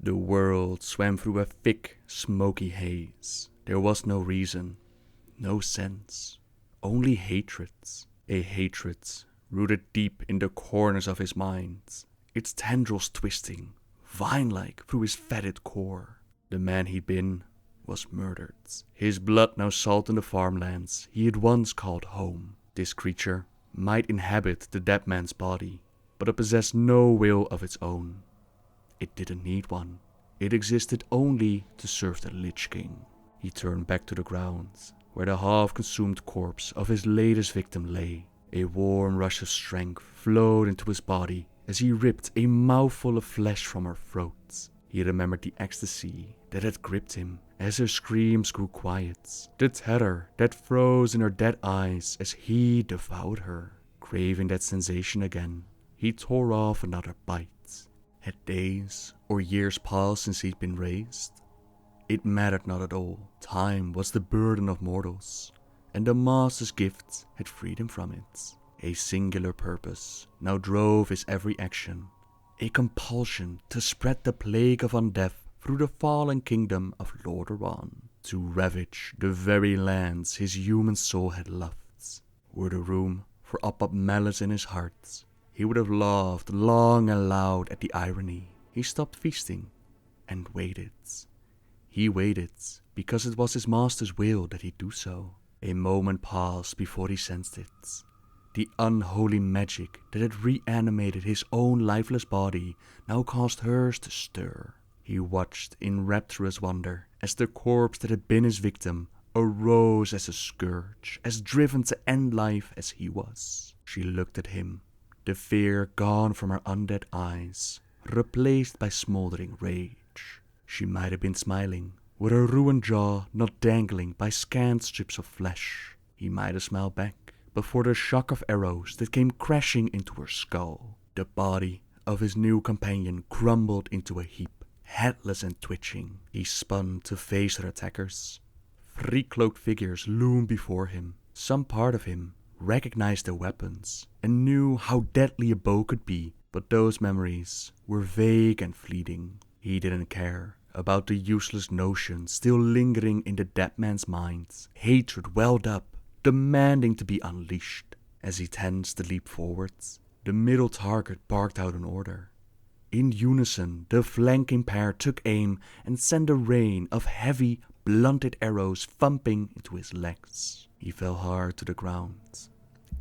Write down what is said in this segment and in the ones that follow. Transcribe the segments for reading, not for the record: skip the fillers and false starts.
The world swam through a thick, smoky haze. There was no reason, no sense, only hatreds. A hatred rooted deep in the corners of his mind, its tendrils twisting, vine-like through his fetid core. The man he'd been was murdered. His blood now salt in the farmlands he had once called home. This creature might inhabit the dead man's body, but it possessed no will of its own. It didn't need one. It existed only to serve the Lich King. He turned back to the ground, where the half-consumed corpse of his latest victim lay. A warm rush of strength flowed into his body as he ripped a mouthful of flesh from her throat. He remembered the ecstasy that had gripped him as her screams grew quiet, the terror that froze in her dead eyes as he devoured her. Craving that sensation again, he tore off another bite. Had days or years passed since he'd been raised? It mattered not at all. Time was the burden of mortals, and the Master's gift had freed him from it. A singular purpose now drove his every action, a compulsion to spread the plague of undeath through the fallen kingdom of Lor'themar, to ravage the very lands his human soul had loved. Were there room for up malice in his heart, he would have laughed long and loud at the irony. He stopped feasting and waited. He waited because it was his master's will that he do so. A moment passed before he sensed it. The unholy magic that had reanimated his own lifeless body now caused hers to stir. He watched in rapturous wonder as the corpse that had been his victim arose as a scourge, as driven to end life as he was. She looked at him, the fear gone from her undead eyes, replaced by smoldering rage. She might have been smiling, with her ruined jaw not dangling by scant strips of flesh. He might have smiled back, but for the shock of arrows that came crashing into her skull. The body of his new companion crumbled into a heap, headless and twitching. He spun to face her attackers. 3 cloaked figures loomed before him. Some part of him recognized their weapons and knew how deadly a bow could be, but those memories were vague and fleeting. He didn't care about the useless notion still lingering in the dead man's mind. Hatred welled up, demanding to be unleashed. As he tensed to leap forwards, the middle target barked out an order. In unison, the flanking pair took aim and sent a rain of heavy, blunted arrows thumping into his legs. He fell hard to the ground.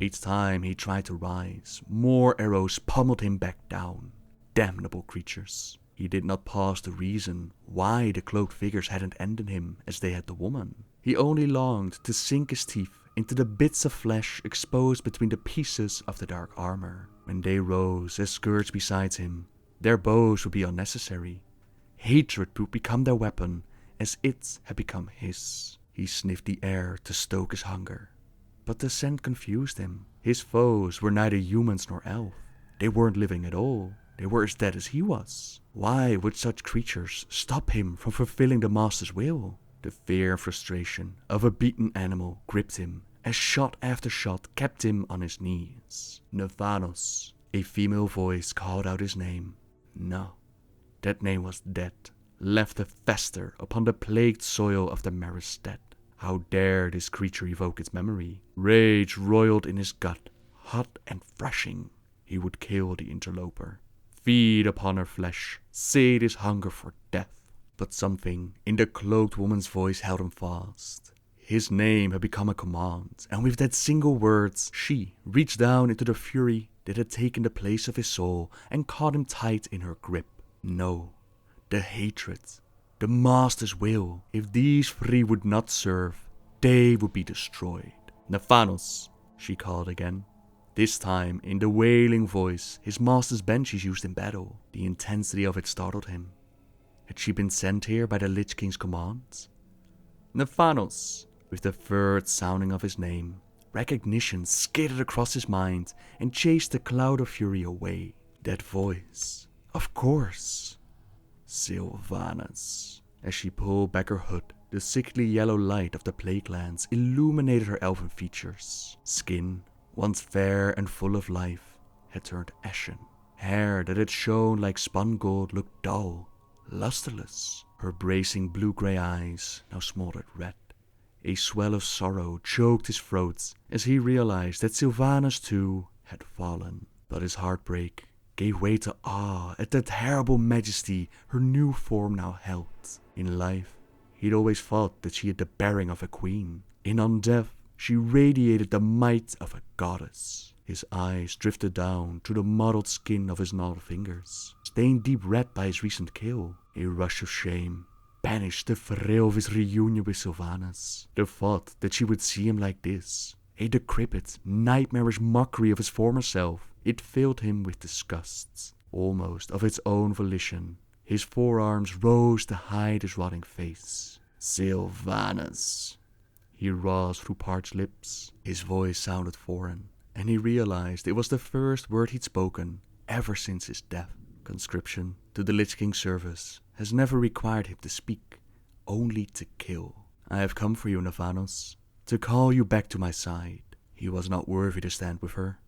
Each time he tried to rise, more arrows pummeled him back down. Damnable creatures. He did not pause to reason why the cloaked figures hadn't ended him as they had the woman. He only longed to sink his teeth into the bits of flesh exposed between the pieces of the dark armor. When they rose as scourge beside him, their bows would be unnecessary. Hatred would become their weapon, as it had become his. He sniffed the air to stoke his hunger, but the scent confused him. His foes were neither humans nor elf. They weren't living at all. They were as dead as he was. Why would such creatures stop him from fulfilling the master's will? The fear and frustration of a beaten animal gripped him, as shot after shot kept him on his knees. Navanos, a female voice called out his name. No, that name was dead, left to fester upon the plagued soil of the Maristet. How dare this creature evoke its memory? Rage roiled in his gut, hot and thrashing. He would kill the interloper, feed upon her flesh, sate his hunger for death. But something in the cloaked woman's voice held him fast. His name had become a command, and with that single word, she reached down into the fury that had taken the place of his soul and caught him tight in her grip. No, the hatred, the master's will. If these 3 would not serve, they would be destroyed. Naphanos, she called again. This time, in the wailing voice his master's banshees used in battle. The intensity of it startled him. Had she been sent here by the Lich King's commands? Naphanos! With the third sounding of his name, recognition skidded across his mind and chased the cloud of fury away. That voice, of course. Sylvanas. As she pulled back her hood, the sickly yellow light of the plague lands illuminated her elven features. Skin, once fair and full of life, had turned ashen. Hair that had shone like spun gold looked dull, lusterless. Her bracing blue-grey eyes now smoldered red. A swell of sorrow choked his throat as he realized that Sylvanas too had fallen. But his heartbreak gave way to awe at the terrible majesty her new form now held. In life, he'd always thought that she had the bearing of a queen. On death, she radiated the might of a goddess. His eyes drifted down to the mottled skin of his gnarled fingers, stained deep red by his recent kill. A rush of shame banished the thrill of his reunion with Sylvanas. The thought that she would see him like this, a decrepit, nightmarish mockery of his former self, it filled him with disgust, almost of its own volition. His forearms rose to hide his rotting face. Sylvanas, he rasped through parched lips. His voice sounded foreign, and he realized it was the first word he'd spoken ever since his death. Conscription to the Lich King's service has never required him to speak, only to kill. I have come for you, Navanos, to call you back to my side. He was not worthy to stand with her,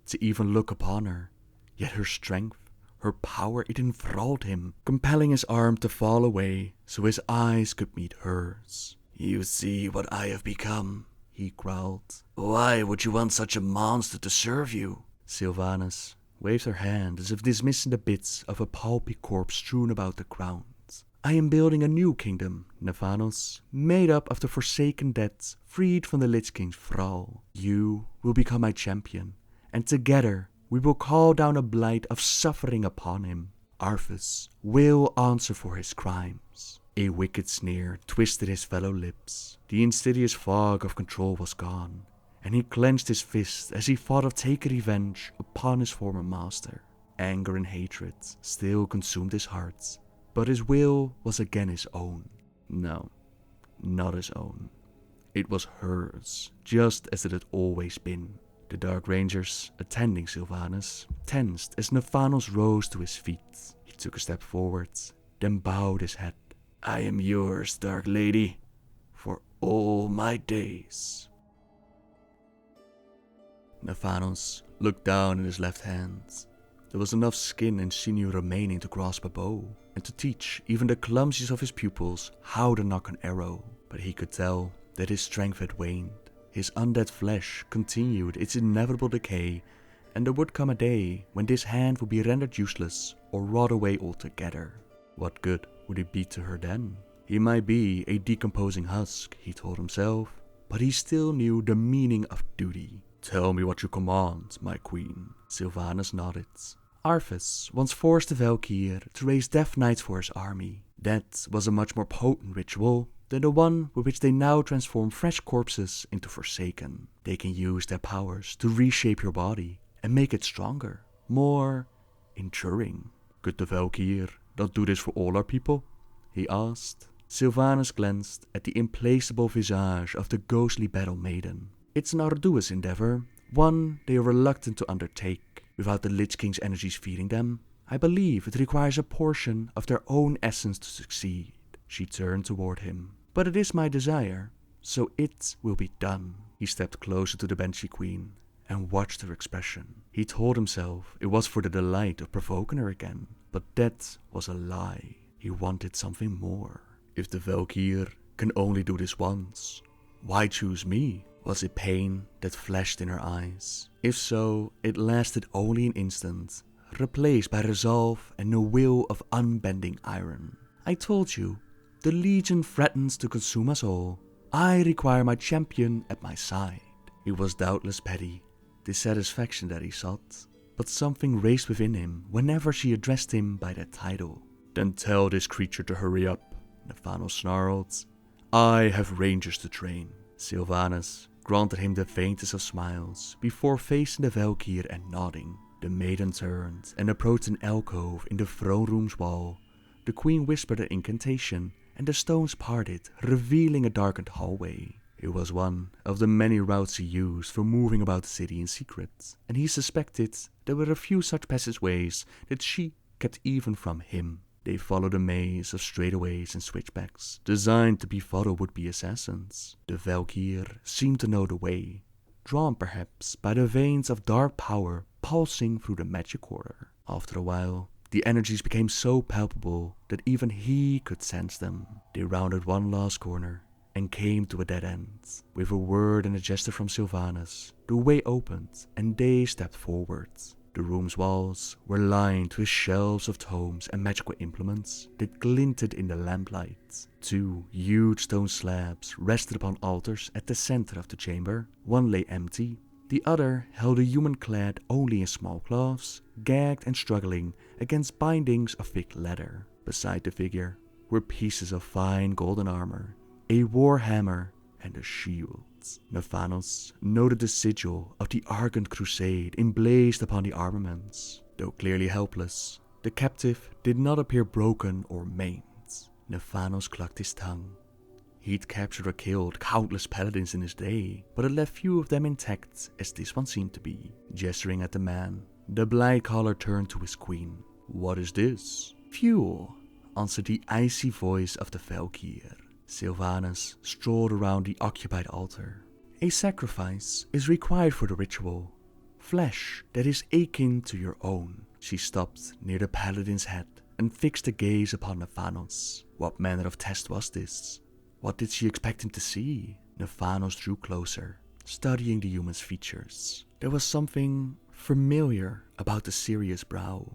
to even look upon her, yet her strength, her power, it enthralled him, compelling his arm to fall away so his eyes could meet hers. You see what I have become, he growled. Why would you want such a monster to serve you? Sylvanas waved her hand as if dismissing the bits of a pulpy corpse strewn about the ground. I am building a new kingdom, Navanos, made up of the forsaken dead, freed from the Lich King's thrall. You will become my champion, and together we will call down a blight of suffering upon him. Arthas will answer for his crimes. A wicked sneer twisted his fellow lips. The insidious fog of control was gone, and he clenched his fist as he thought of taking revenge upon his former master. Anger and hatred still consumed his heart, but his will was again his own. No, not his own. It was hers, just as it had always been. The Dark Rangers, attending Sylvanas, tensed as Navanos rose to his feet. He took a step forward, then bowed his head. I am yours, Dark Lady, for all my days. Navanos looked down at his left hand. There was enough skin and sinew remaining to grasp a bow, and to teach even the clumsiest of his pupils how to knock an arrow. But he could tell that his strength had waned. His undead flesh continued its inevitable decay, and there would come a day when this hand would be rendered useless or rot away altogether. What good would it be to her then? He might be a decomposing husk, he told himself, but he still knew the meaning of duty. Tell me what you command, my queen. Sylvanas nodded. Arthas once forced the Valkyr to raise Death Knights for his army. That was a much more potent ritual than the one with which they now transform fresh corpses into Forsaken. They can use their powers to reshape your body and make it stronger, more enduring. Could the Valkyr not do this for all our people? He asked. Sylvanas glanced at the implacable visage of the ghostly battle maiden. It's an arduous endeavor, one they are reluctant to undertake. Without the Lich King's energies feeding them, I believe it requires a portion of their own essence to succeed. She turned toward him. But it is my desire, so it will be done. He stepped closer to the Banshee Queen and watched her expression. He told himself it was for the delight of provoking her again, but that was a lie. He wanted something more. If the Valkyr can only do this once, why choose me? Was it pain that flashed in her eyes? If so, it lasted only an instant, replaced by resolve and the will of unbending iron. I told you, the Legion threatens to consume us all. I require my champion at my side. It was doubtless petty, dissatisfaction that he sought, but something raced within him whenever she addressed him by that title. Then tell this creature to hurry up, Navanos snarled. I have rangers to train. Sylvanas granted him the faintest of smiles before facing the Valkyr and nodding. The maiden turned and approached an alcove in the throne room's wall. The queen whispered an incantation, and the stones parted, revealing a darkened hallway. It was one of the many routes he used for moving about the city in secret, and he suspected there were a few such passageways that she kept even from him. They followed a maze of straightaways and switchbacks, designed to befuddle would-be assassins. The Valkyr seemed to know the way, drawn perhaps by the veins of dark power pulsing through the magic quarter. After a while, the energies became so palpable that even he could sense them. They rounded one last corner and came to a dead end. With a word and a gesture from Sylvanas, the way opened and they stepped forward. The room's walls were lined with shelves of tomes and magical implements that glinted in the lamplight. 2 huge stone slabs rested upon altars at the center of the chamber. One lay empty, the other held a human clad only in small cloths, gagged and struggling against bindings of thick leather. Beside the figure were pieces of fine golden armor, a war hammer and a shield. Nephanos noted the sigil of the Argent Crusade emblazed upon the armaments. Though clearly helpless, the captive did not appear broken or maimed. Nephanos clucked his tongue. He'd captured or killed countless paladins in his day, but had left few of them intact as this one seemed to be. Gesturing at the man, the blind caller turned to his queen. "What is this?" "Fuel," answered the icy voice of the Valkyr. Sylvanas strolled around the occupied altar. "A sacrifice is required for the ritual. Flesh that is akin to your own." She stopped near the paladin's head and fixed a gaze upon Nephanos. What manner of test was this? What did she expect him to see? Nephanos drew closer, studying the human's features. There was something familiar about the serious brow,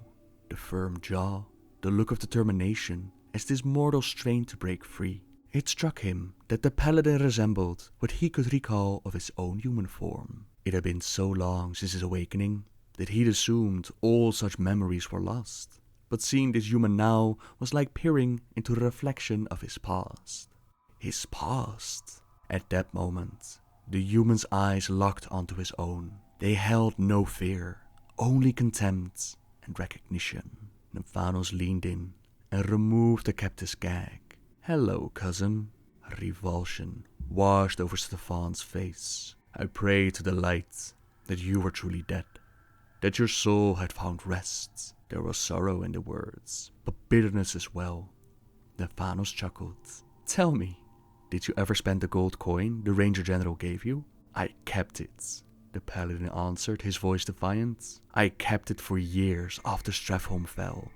the firm jaw, the look of determination as this mortal strained to break free. It struck him that the paladin resembled what he could recall of his own human form. It had been so long since his awakening that he'd assumed all such memories were lost, but seeing this human now was like peering into the reflection of his past. His past! At that moment, the human's eyes locked onto his own. They held no fear, only contempt and recognition. Nephanos leaned in and removed the captive's gag. "Hello, cousin." Revulsion washed over Stefan's face. "I prayed to the light that you were truly dead, that your soul had found rest." There was sorrow in the words, but bitterness as well. Nephanos chuckled. "Tell me, did you ever spend the gold coin the Ranger General gave you?" "I kept it," the paladin answered, his voice defiant. "I kept it for years after Strathholm fell.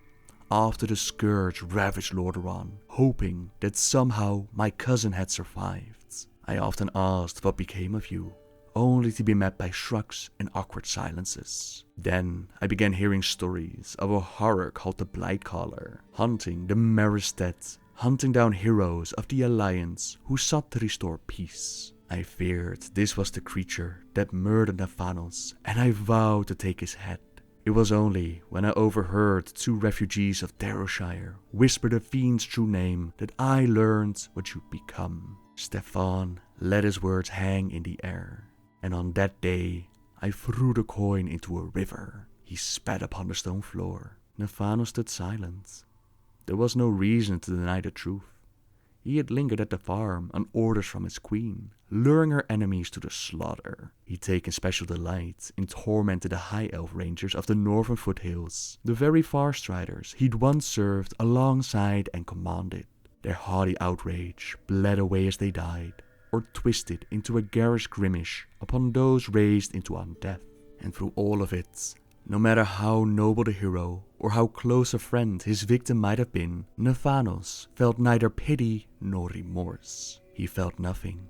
After the scourge ravaged Lor'themar, hoping that somehow my cousin had survived. I often asked what became of you, only to be met by shrugs and awkward silences. Then I began hearing stories of a horror called the Blightcaller, hunting the merest dead, hunting down heroes of the Alliance who sought to restore peace. I feared this was the creature that murdered Nephanos, and I vowed to take his head. It was only when I overheard 2 refugees of Darrowshire whisper the fiend's true name that I learned what you'd become." Stefan let his words hang in the air. "And on that day, I threw the coin into a river." He spat upon the stone floor. Nephanos stood silent. There was no reason to deny the truth. He had lingered at the farm on orders from his queen, luring her enemies to the slaughter. He'd taken special delight in tormenting the high elf rangers of the northern foothills, the very Farstriders he'd once served alongside and commanded. Their haughty outrage bled away as they died, or twisted into a garish grimace upon those raised into undeath. And through all of it, no matter how noble the hero or how close a friend his victim might have been, Nephanos felt neither pity nor remorse. He felt nothing.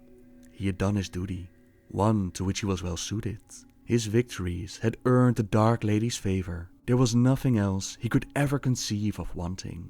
He had done his duty, one to which he was well suited. His victories had earned the Dark Lady's favor. There was nothing else he could ever conceive of wanting.